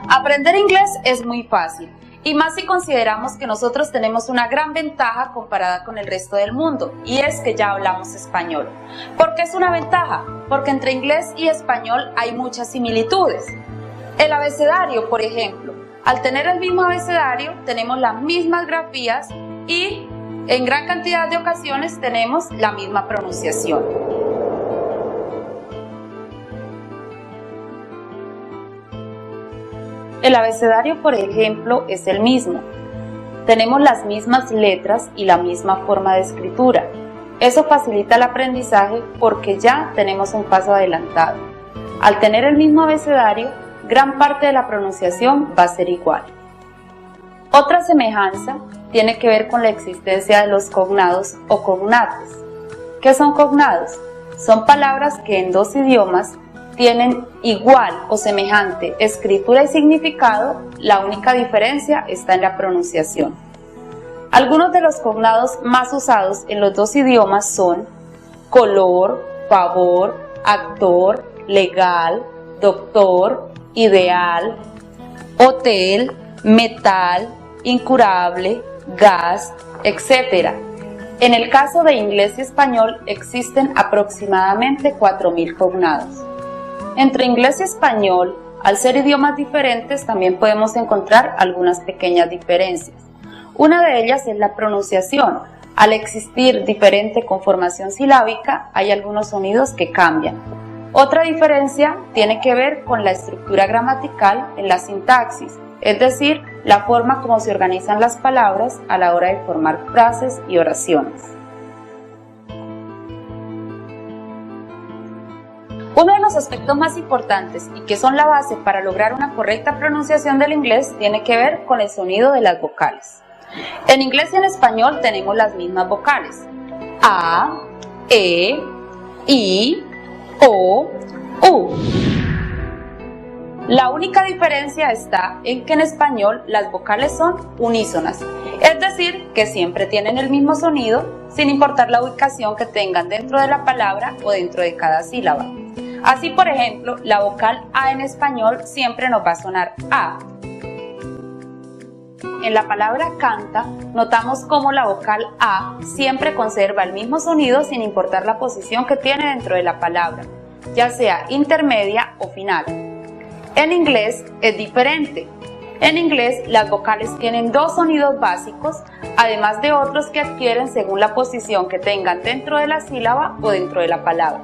Aprender inglés es muy fácil, y más si consideramos que nosotros tenemos una gran ventaja comparada con el resto del mundo, y es que ya hablamos español. ¿Por qué es una ventaja? Porque entre inglés y español hay muchas similitudes. El abecedario, por ejemplo, al tener el mismo abecedario, tenemos las mismas grafías y en gran cantidad de ocasiones tenemos la misma pronunciación. El abecedario, por ejemplo, es el mismo. Tenemos las mismas letras y la misma forma de escritura. Eso facilita el aprendizaje porque ya tenemos un paso adelantado. Al tener el mismo abecedario, gran parte de la pronunciación va a ser igual. Otra semejanza tiene que ver con la existencia de los cognados o cognates. ¿Qué son cognados? Son palabras que en dos idiomas tienen igual o semejante escritura y significado, la única diferencia está en la pronunciación. Algunos de los cognados más usados en los dos idiomas son color, favor, actor, legal, doctor, ideal, hotel, metal, incurable, gas, etc. En el caso de inglés y español existen aproximadamente 4.000 cognados. Entre inglés y español, al ser idiomas diferentes, también podemos encontrar algunas pequeñas diferencias. Una de ellas es la pronunciación. Al existir diferente conformación silábica, hay algunos sonidos que cambian. Otra diferencia tiene que ver con la estructura gramatical en la sintaxis, es decir, la forma como se organizan las palabras a la hora de formar frases y oraciones. Uno de los aspectos más importantes y que son la base para lograr una correcta pronunciación del inglés tiene que ver con el sonido de las vocales. En inglés y en español tenemos las mismas vocales: A, E, I, O, U. La única diferencia está en que en español las vocales son unísonas, es decir, que siempre tienen el mismo sonido sin importar la ubicación que tengan dentro de la palabra o dentro de cada sílaba. Así, por ejemplo, la vocal A en español siempre nos va a sonar A. En la palabra canta, notamos cómo la vocal A siempre conserva el mismo sonido sin importar la posición que tiene dentro de la palabra, ya sea intermedia o final. En inglés es diferente. En inglés las vocales tienen dos sonidos básicos, además de otros que adquieren según la posición que tengan dentro de la sílaba o dentro de la palabra.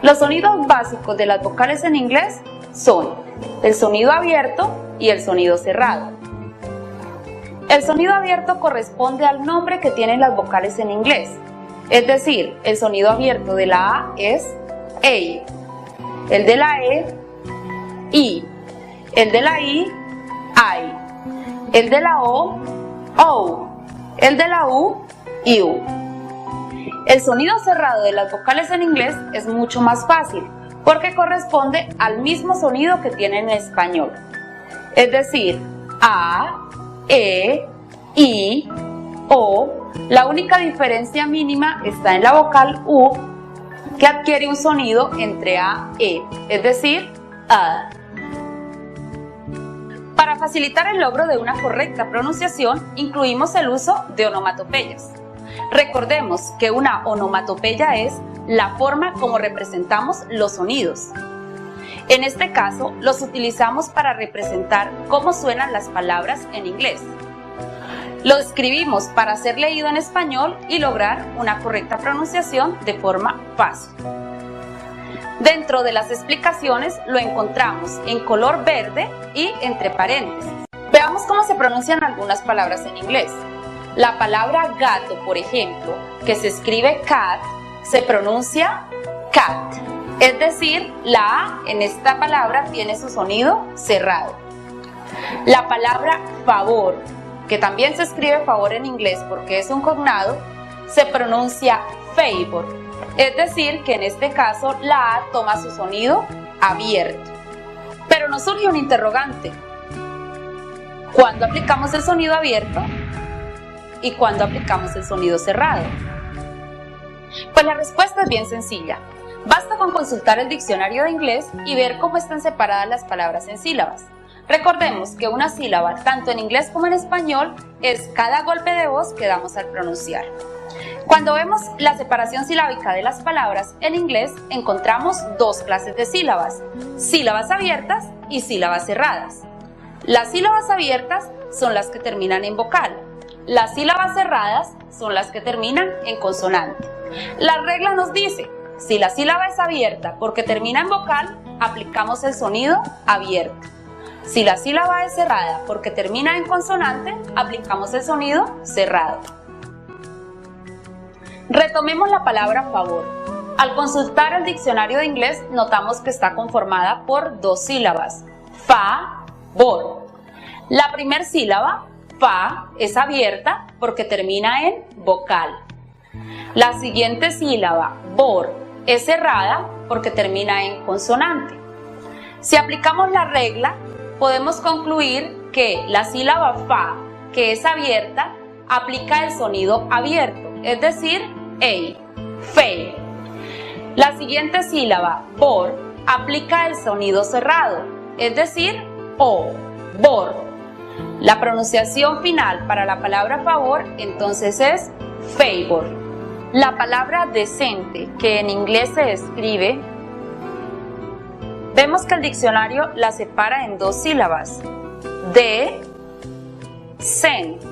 Los sonidos básicos de las vocales en inglés son el sonido abierto y el sonido cerrado. El sonido abierto corresponde al nombre que tienen las vocales en inglés, es decir, el sonido abierto de la A es A, el de la E, I, el de la I, el de la O, el de la U, U. El sonido cerrado de las vocales en inglés es mucho más fácil porque corresponde al mismo sonido que tiene en español, es decir, A, E, I, O. La única diferencia mínima está en la vocal U, que adquiere un sonido entre A e, es decir, A. Para facilitar el logro de una correcta pronunciación, incluimos el uso de onomatopeyas. Recordemos que una onomatopeya es la forma como representamos los sonidos. En este caso, los utilizamos para representar cómo suenan las palabras en inglés. Lo escribimos para ser leído en español y lograr una correcta pronunciación de forma fácil. Dentro de las explicaciones lo encontramos en color verde y entre paréntesis. Veamos cómo se pronuncian algunas palabras en inglés. La palabra gato, por ejemplo, que se escribe cat, se pronuncia cat. Es decir, la A en esta palabra tiene su sonido cerrado. La palabra favor, que también se escribe favor en inglés porque es un cognado, se pronuncia favor. Es decir, que en este caso la A toma su sonido abierto. Pero nos surge un interrogante. ¿Cuándo aplicamos el sonido abierto? ¿Y cuándo aplicamos el sonido cerrado? Pues la respuesta es bien sencilla. Basta con consultar el diccionario de inglés y ver cómo están separadas las palabras en sílabas. Recordemos que una sílaba, tanto en inglés como en español, es cada golpe de voz que damos al pronunciar. Cuando vemos la separación silábica de las palabras, en inglés encontramos dos clases de sílabas: sílabas abiertas y sílabas cerradas. Las sílabas abiertas son las que terminan en vocal. Las sílabas cerradas son las que terminan en consonante. La regla nos dice: si la sílaba es abierta porque termina en vocal, aplicamos el sonido abierto. Si la sílaba es cerrada porque termina en consonante, aplicamos el sonido cerrado. Retomemos la palabra favor. Al consultar el diccionario de inglés, notamos que está conformada por dos sílabas: fa-vor. La primera sílaba, fa, es abierta porque termina en vocal. La siguiente sílaba, vor, es cerrada porque termina en consonante. Si aplicamos la regla, podemos concluir que la sílaba fa, que es abierta, aplica el sonido abierto, es decir, ei, fei. La siguiente sílaba, vor, aplica el sonido cerrado, es decir, o, vor. La pronunciación final para la palabra favor entonces es favor. La palabra decente, que en inglés se escribe, vemos que el diccionario la separa en dos sílabas: de, cent.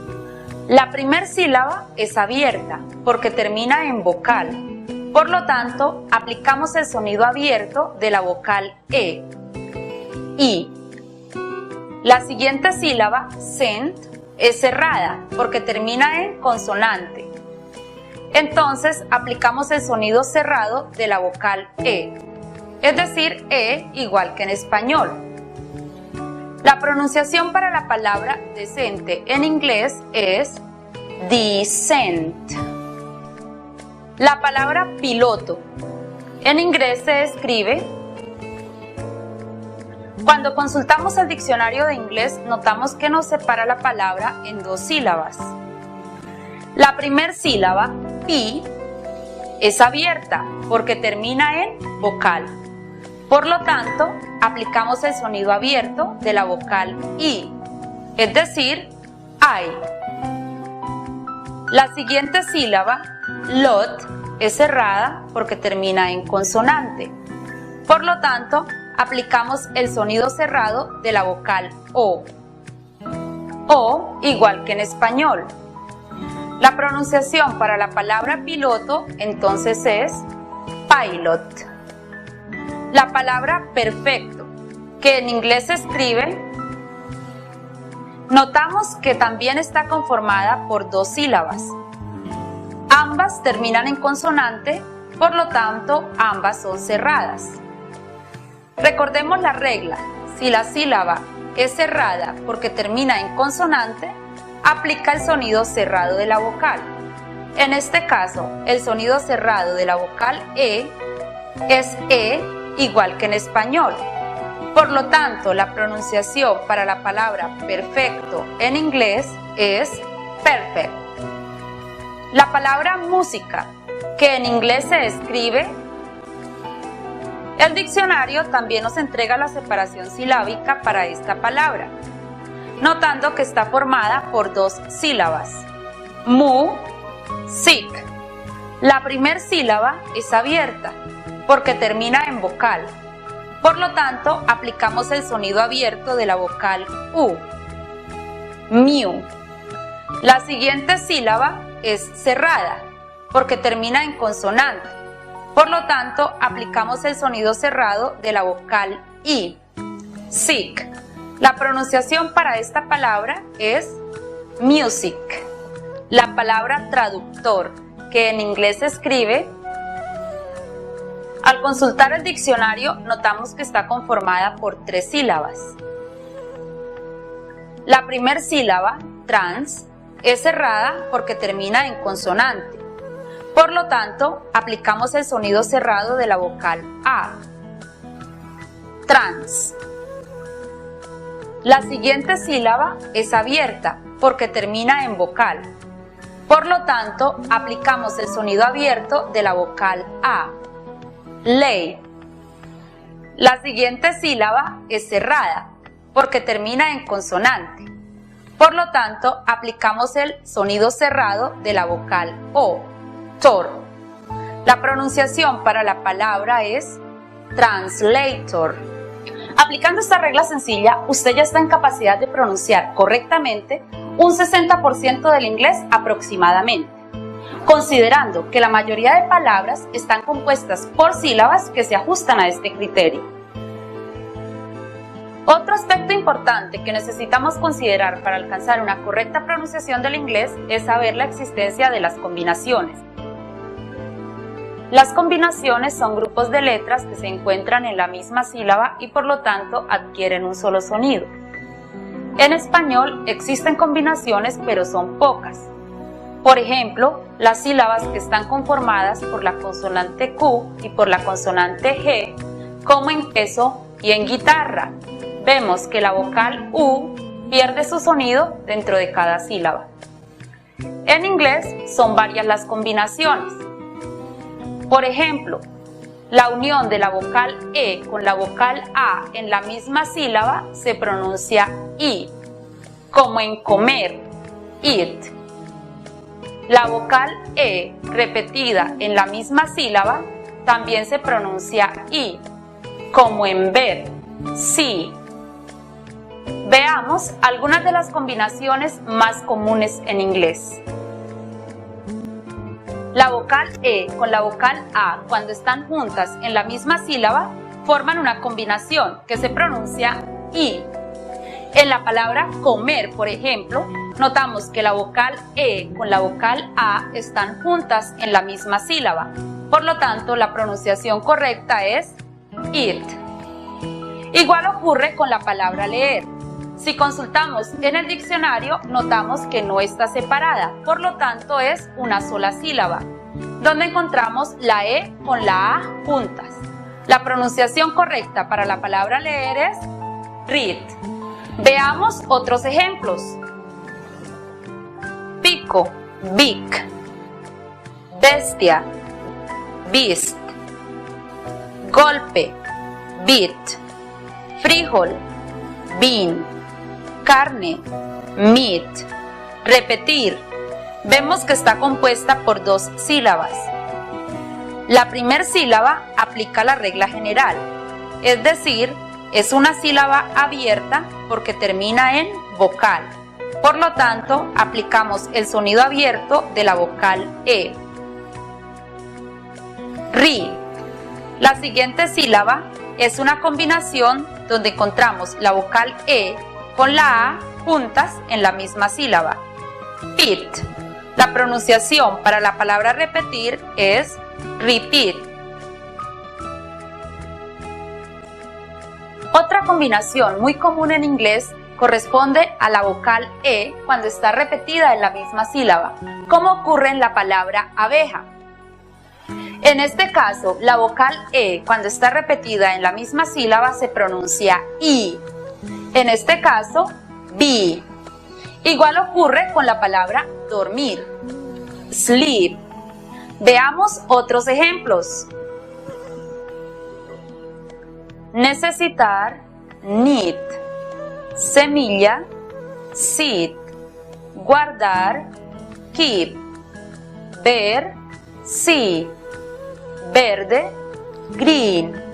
La primera sílaba es abierta porque termina en vocal. Por lo tanto, aplicamos el sonido abierto de la vocal e, i. La siguiente sílaba, cent, es cerrada porque termina en consonante. Entonces, aplicamos el sonido cerrado de la vocal e, es decir, e igual que en español. La pronunciación para la palabra decente en inglés es decent. La palabra piloto en inglés se escribe. Cuando consultamos el diccionario de inglés, notamos que nos separa la palabra en dos sílabas. La primera sílaba, pi, es abierta porque termina en vocal. Por lo tanto, aplicamos el sonido abierto de la vocal i, es decir, I. La siguiente sílaba, lot, es cerrada porque termina en consonante. Por lo tanto, aplicamos el sonido cerrado de la vocal o, igual que en español. La pronunciación para la palabra piloto entonces es pilot. La palabra perfecto, que en inglés se escribe, notamos que también está conformada por dos sílabas. Ambas terminan en consonante, por lo tanto, ambas son cerradas. Recordemos la regla: si la sílaba es cerrada porque termina en consonante, aplica el sonido cerrado de la vocal. En este caso, el sonido cerrado de la vocal e es e igual que en español. Por lo tanto, la pronunciación para la palabra perfecto en inglés es perfect. La palabra música, que en inglés se escribe, el diccionario también nos entrega la separación silábica para esta palabra, notando que está formada por dos sílabas: mu, sic. La primera sílaba es abierta porque termina en vocal. Por lo tanto, aplicamos el sonido abierto de la vocal u, miu. La siguiente sílaba es cerrada porque termina en consonante. Por lo tanto, aplicamos el sonido cerrado de la vocal i, sic. La pronunciación para esta palabra es music. La palabra traductor, que en inglés se escribe, al consultar el diccionario notamos que está conformada por tres sílabas. La primera sílaba, trans, es cerrada porque termina en consonante. Por lo tanto, aplicamos el sonido cerrado de la vocal a, trans. La siguiente sílaba es abierta porque termina en vocal. Por lo tanto, aplicamos el sonido abierto de la vocal a, ley. La siguiente sílaba es cerrada porque termina en consonante. Por lo tanto, aplicamos el sonido cerrado de la vocal O, tor. La pronunciación para la palabra es translator. Aplicando esta regla sencilla, usted ya está en capacidad de pronunciar correctamente un 60% del inglés aproximadamente, considerando que la mayoría de palabras están compuestas por sílabas que se ajustan a este criterio. Otro aspecto importante que necesitamos considerar para alcanzar una correcta pronunciación del inglés es saber la existencia de las combinaciones. Las combinaciones son grupos de letras que se encuentran en la misma sílaba y por lo tanto adquieren un solo sonido. En español existen combinaciones, pero son pocas. Por ejemplo, las sílabas que están conformadas por la consonante Q y por la consonante G, como en queso y en guitarra. Vemos que la vocal U pierde su sonido dentro de cada sílaba. En inglés son varias las combinaciones. Por ejemplo, la unión de la vocal E con la vocal A en la misma sílaba se pronuncia I, como en comer, eat. La vocal E repetida en la misma sílaba también se pronuncia I, como en ver, see. Veamos algunas de las combinaciones más comunes en inglés. La vocal E con la vocal A, cuando están juntas en la misma sílaba, forman una combinación que se pronuncia I. En la palabra comer, por ejemplo, notamos que la vocal E con la vocal A están juntas en la misma sílaba. Por lo tanto, la pronunciación correcta es eat. Igual ocurre con la palabra leer. Si consultamos en el diccionario, notamos que no está separada, por lo tanto es una sola sílaba, donde encontramos la E con la A juntas. La pronunciación correcta para la palabra leer es read. Veamos otros ejemplos. Pico, beak. Bestia, beast. Golpe, beat. Frijol, bean. Carne, meat. Repetir. Vemos que está compuesta por dos sílabas. La primera sílaba aplica la regla general, es decir, es una sílaba abierta porque termina en vocal. Por lo tanto, aplicamos el sonido abierto de la vocal E. Ri. La siguiente sílaba es una combinación donde encontramos la vocal E con la A juntas en la misma sílaba. Eat. La pronunciación para la palabra repetir es repeat. Otra combinación muy común en inglés corresponde a la vocal E cuando está repetida en la misma sílaba, como ocurre en la palabra abeja. En este caso, la vocal E cuando está repetida en la misma sílaba se pronuncia I. En este caso, be. Igual ocurre con la palabra dormir, sleep. Veamos otros ejemplos. Necesitar, need. Semilla, seed. Guardar, keep. Ver, see. Verde, green.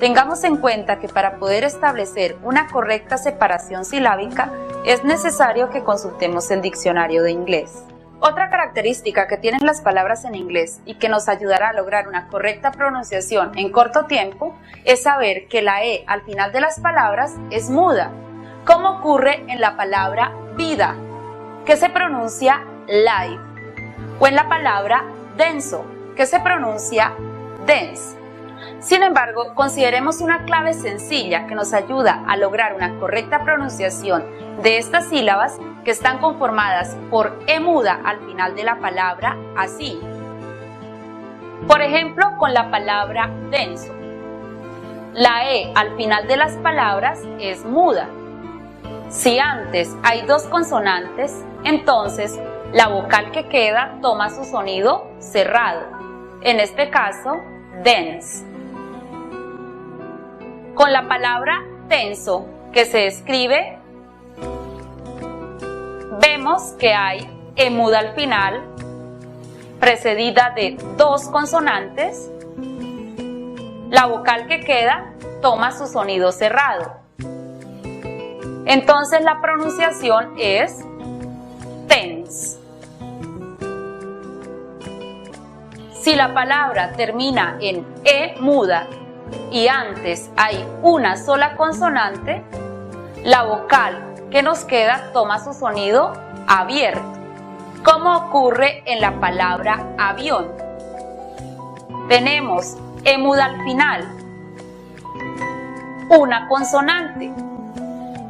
Tengamos en cuenta que para poder establecer una correcta separación silábica es necesario que consultemos el diccionario de inglés. Otra característica que tienen las palabras en inglés y que nos ayudará a lograr una correcta pronunciación en corto tiempo es saber que la E al final de las palabras es muda, como ocurre en la palabra vida, que se pronuncia life, o en la palabra denso, que se pronuncia dense. Sin embargo, consideremos una clave sencilla que nos ayuda a lograr una correcta pronunciación de estas sílabas que están conformadas por E muda al final de la palabra así. Por ejemplo, con la palabra denso. La E al final de las palabras es muda. Si antes hay dos consonantes, entonces la vocal que queda toma su sonido cerrado. En este caso, dense. Con la palabra tenso, que se escribe, vemos que hay E muda al final, precedida de dos consonantes. La vocal que queda toma su sonido cerrado. Entonces la pronunciación es TENS. Si la palabra termina en E muda y antes hay una sola consonante, la vocal que nos queda toma su sonido abierto, como ocurre en la palabra avión. Tenemos E muda al final, una consonante.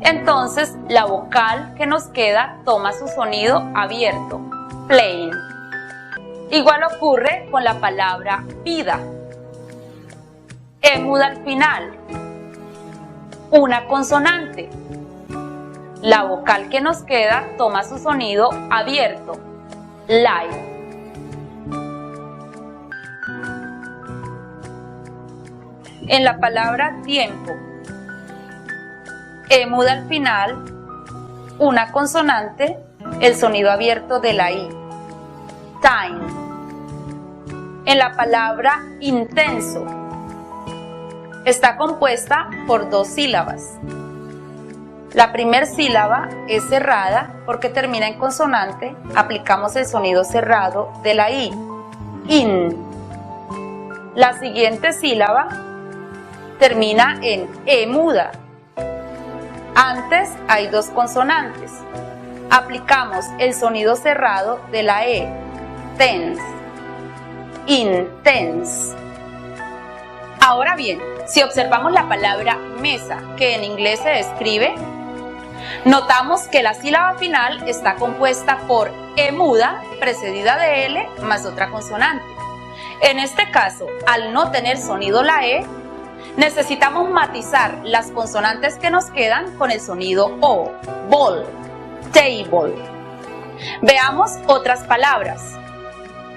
Entonces la vocal que nos queda toma su sonido abierto, plane. Igual ocurre con la palabra vida. E muda al final, una consonante. La vocal que nos queda toma su sonido abierto, live. En la palabra tiempo, E muda al final, una consonante, el sonido abierto de la I, time. En la palabra intenso, está compuesta por dos sílabas. La primera sílaba es cerrada porque termina en consonante, aplicamos el sonido cerrado de la I, in. La siguiente sílaba termina en E muda. Antes hay dos consonantes, aplicamos el sonido cerrado de la E, tense, intense. Ahora bien, si observamos la palabra mesa, que en inglés se escribe, notamos que la sílaba final está compuesta por E muda, precedida de L, más otra consonante. En este caso, al no tener sonido la E, necesitamos matizar las consonantes que nos quedan con el sonido O, ball, table. Veamos otras palabras.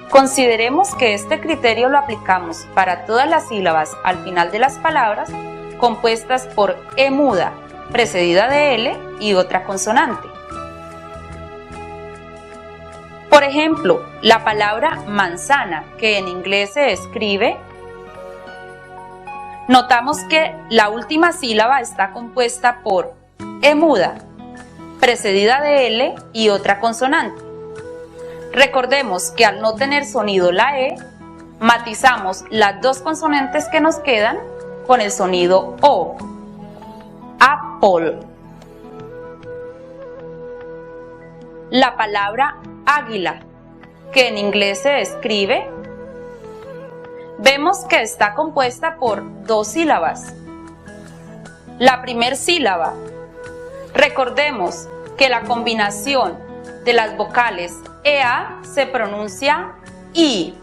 Consideremos que este criterio lo aplicamos para todas las sílabas al final de las palabras compuestas por E muda, precedida de L y otra consonante. Por ejemplo, la palabra manzana, que en inglés se escribe, notamos que la última sílaba está compuesta por E muda, precedida de L y otra consonante. Recordemos que al no tener sonido la E, matizamos las dos consonantes que nos quedan con el sonido O, apple. La palabra águila, que en inglés se escribe, vemos que está compuesta por dos sílabas. La primera sílaba, recordemos que la combinación de las vocales EA se pronuncia I.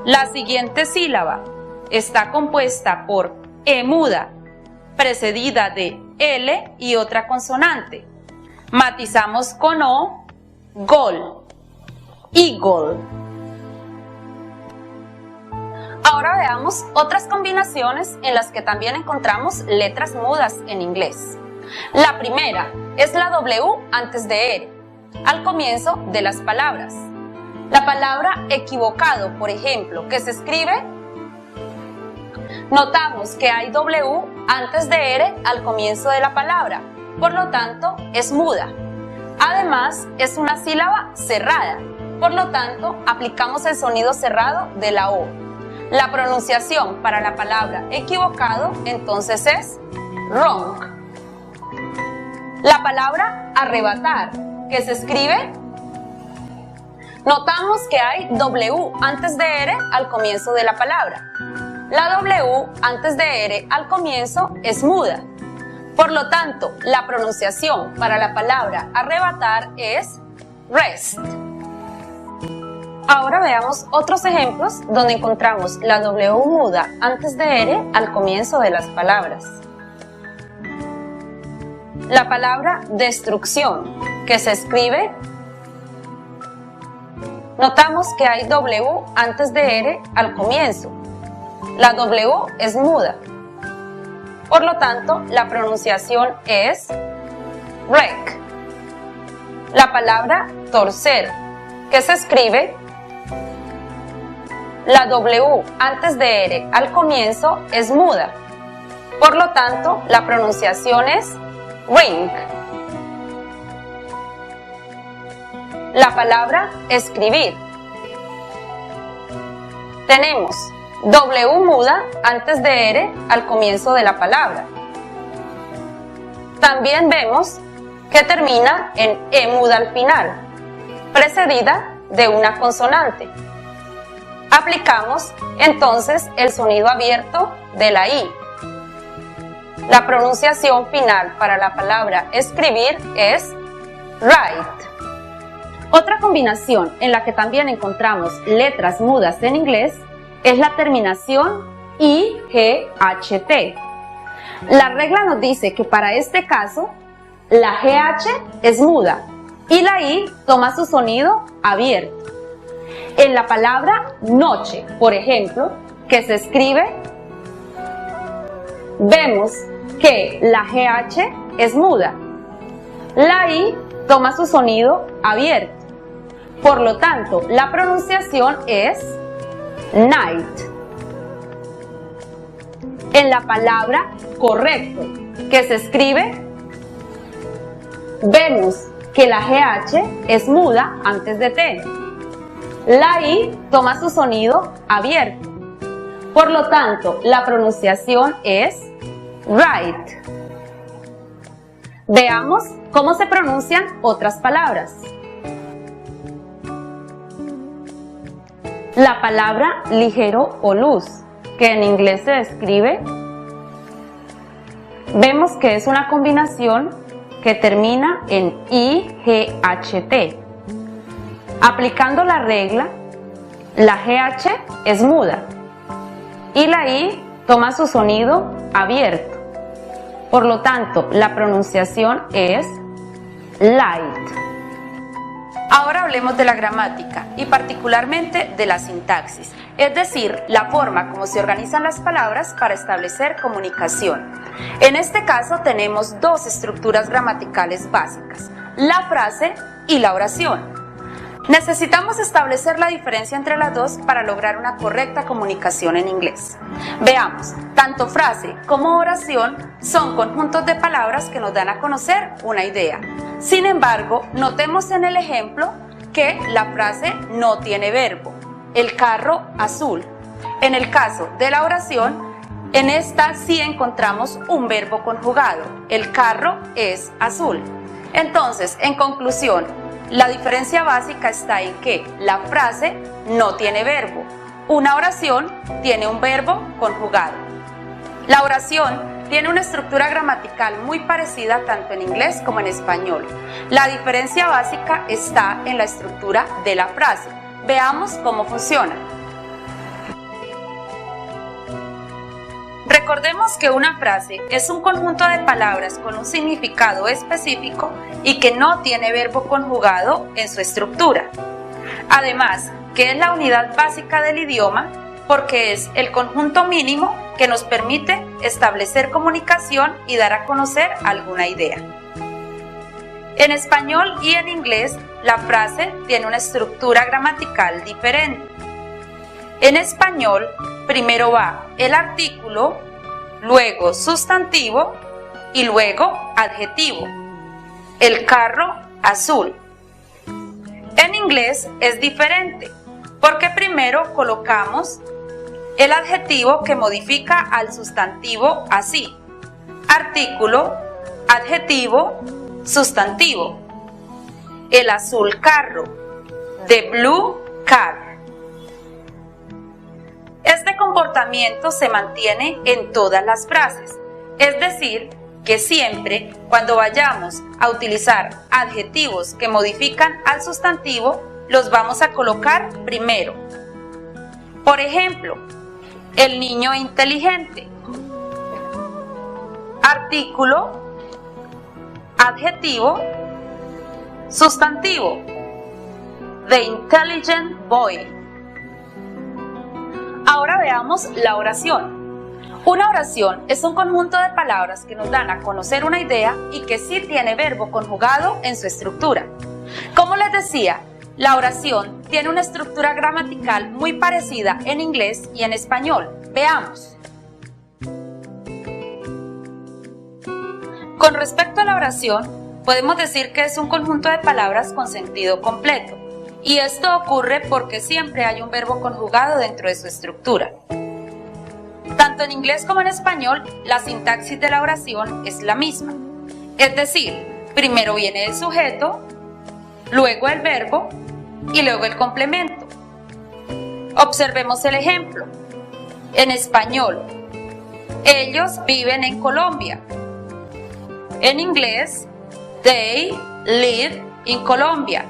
La siguiente sílaba está compuesta por E muda, precedida de L y otra consonante. Matizamos con O, gol, eagle. Ahora veamos otras combinaciones en las que también encontramos letras mudas en inglés. La primera es la W antes de R, al comienzo de las palabras. La palabra equivocado, por ejemplo, que se escribe, notamos que hay W antes de R al comienzo de la palabra, por lo tanto es muda. Además, es una sílaba cerrada, por lo tanto aplicamos el sonido cerrado de la O. La pronunciación para la palabra equivocado entonces es wrong. La palabra arrebatar, que se escribe, notamos que hay W antes de R al comienzo de la palabra. La W antes de R al comienzo es muda. Por lo tanto, la pronunciación para la palabra arrebatar es rest. Ahora veamos otros ejemplos donde encontramos la W muda antes de R al comienzo de las palabras. La palabra destrucción, que se escribe, notamos que hay W antes de R al comienzo. La W es muda. Por lo tanto, la pronunciación es wreck. La palabra torcer, que se escribe la W antes de R al comienzo, es muda. Por lo tanto, la pronunciación es rink. La palabra escribir. Tenemos W muda antes de R al comienzo de la palabra. También vemos que termina en E muda al final, precedida de una consonante. Aplicamos entonces el sonido abierto de la I. La pronunciación final para la palabra escribir es write. Otra combinación en la que también encontramos letras mudas en inglés es la terminación IGHT. La regla nos dice que para este caso la GH es muda y la I toma su sonido abierto. En la palabra noche, por ejemplo, que se escribe, vemos que la GH es muda. La I toma su sonido abierto. Por lo tanto, la pronunciación es night. En la palabra correcto, que se escribe, vemos que la GH es muda antes de T. La I toma su sonido abierto. Por lo tanto, la pronunciación es right. Veamos cómo se pronuncian otras palabras. La palabra ligero o luz, que en inglés se escribe, vemos que es una combinación que termina en IGHT. Aplicando la regla, la GH es muda y la I toma su sonido abierto. Por lo tanto, la pronunciación es light. Ahora hablemos de la gramática y particularmente de la sintaxis, es decir, la forma como se organizan las palabras para establecer comunicación. En este caso tenemos dos estructuras gramaticales básicas, la frase y la oración. Necesitamos establecer la diferencia entre las dos para lograr una correcta comunicación en inglés. Veamos, tanto frase como oración son conjuntos de palabras que nos dan a conocer una idea. Sin embargo, notemos en el ejemplo que la frase no tiene verbo. El carro azul. En el caso de la oración, en esta sí encontramos un verbo conjugado. El carro es azul. Entonces, en conclusión, la diferencia básica está en que la frase no tiene verbo. Una oración tiene un verbo conjugado. La oración tiene una estructura gramatical muy parecida tanto en inglés como en español. La diferencia básica está en la estructura de la frase. Veamos cómo funciona. Recordemos que una frase es un conjunto de palabras con un significado específico y que no tiene verbo conjugado en su estructura. Además, que es la unidad básica del idioma porque es el conjunto mínimo que nos permite establecer comunicación y dar a conocer alguna idea. En español y en inglés, la frase tiene una estructura gramatical diferente. En español, primero va el artículo, luego sustantivo y luego adjetivo. El carro azul. En inglés es diferente, porque primero colocamos el adjetivo que modifica al sustantivo así: artículo, adjetivo, sustantivo. El azul carro, the blue car. Este comportamiento se mantiene en todas las frases, es decir, que siempre cuando vayamos a utilizar adjetivos que modifican al sustantivo, los vamos a colocar primero. Por ejemplo, el niño inteligente. Artículo, adjetivo, sustantivo. The intelligent boy. Ahora veamos la oración. Una oración es un conjunto de palabras que nos dan a conocer una idea y que sí tiene verbo conjugado en su estructura. Como les decía, la oración tiene una estructura gramatical muy parecida en inglés y en español. Veamos. Con respecto a la oración, podemos decir que es un conjunto de palabras con sentido completo, y esto ocurre porque siempre hay un verbo conjugado dentro de su estructura. Tanto en inglés como en español, la sintaxis de la oración es la misma. Es decir, primero viene el sujeto, luego el verbo y luego el complemento. Observemos el ejemplo. En español, ellos viven en Colombia. En inglés, they live in Colombia.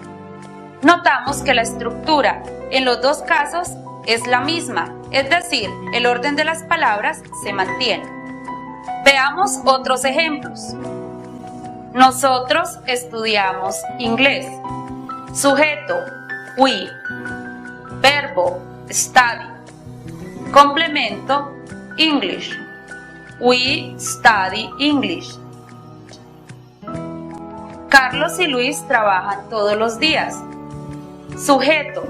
Notamos que la estructura en los dos casos es la misma, es decir, el orden de las palabras se mantiene. Veamos otros ejemplos. Nosotros estudiamos inglés. Sujeto, we. Verbo, study. Complemento, English. We study English. Carlos y Luis trabajan todos los días. Sujeto,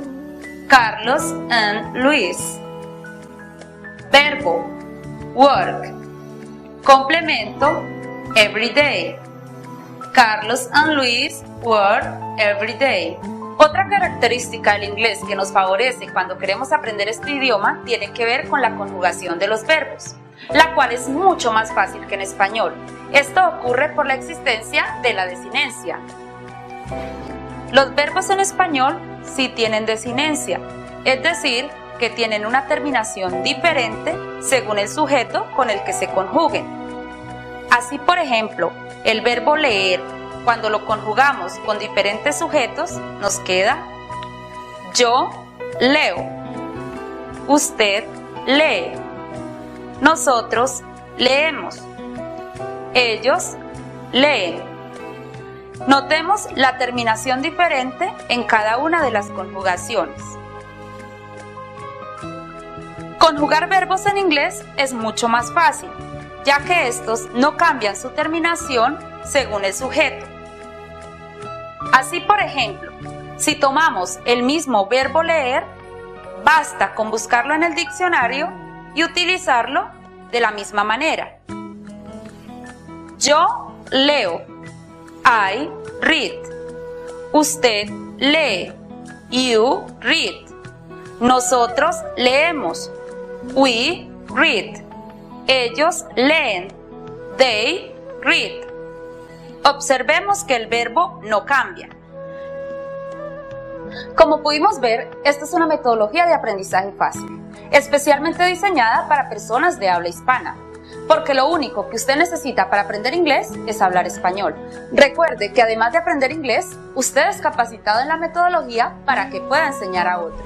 Carlos and Luis. Verbo, work. Complemento, every day. Carlos and Luis work every day. Otra característica del inglés que nos favorece cuando queremos aprender este idioma tiene que ver con la conjugación de los verbos, la cual es mucho más fácil que en español. Esto ocurre por la existencia de la desinencia. Los verbos en español sí tienen desinencia, es decir, que tienen una terminación diferente según el sujeto con el que se conjuguen. Así, por ejemplo, el verbo leer, cuando lo conjugamos con diferentes sujetos, nos queda yo leo, usted lee, nosotros leemos, ellos leen. Notemos la terminación diferente en cada una de las conjugaciones. Conjugar verbos en inglés es mucho más fácil, ya que estos no cambian su terminación según el sujeto. Así, por ejemplo, si tomamos el mismo verbo leer, basta con buscarlo en el diccionario y utilizarlo de la misma manera. Yo leo, I read. Usted lee, you read. Nosotros leemos, we read. Ellos leen, they read. Observemos que el verbo no cambia. Como pudimos ver, esta es una metodología de aprendizaje fácil, especialmente diseñada para personas de habla hispana, porque lo único que usted necesita para aprender inglés es hablar español. Recuerde que además de aprender inglés, usted es capacitado en la metodología para que pueda enseñar a otros.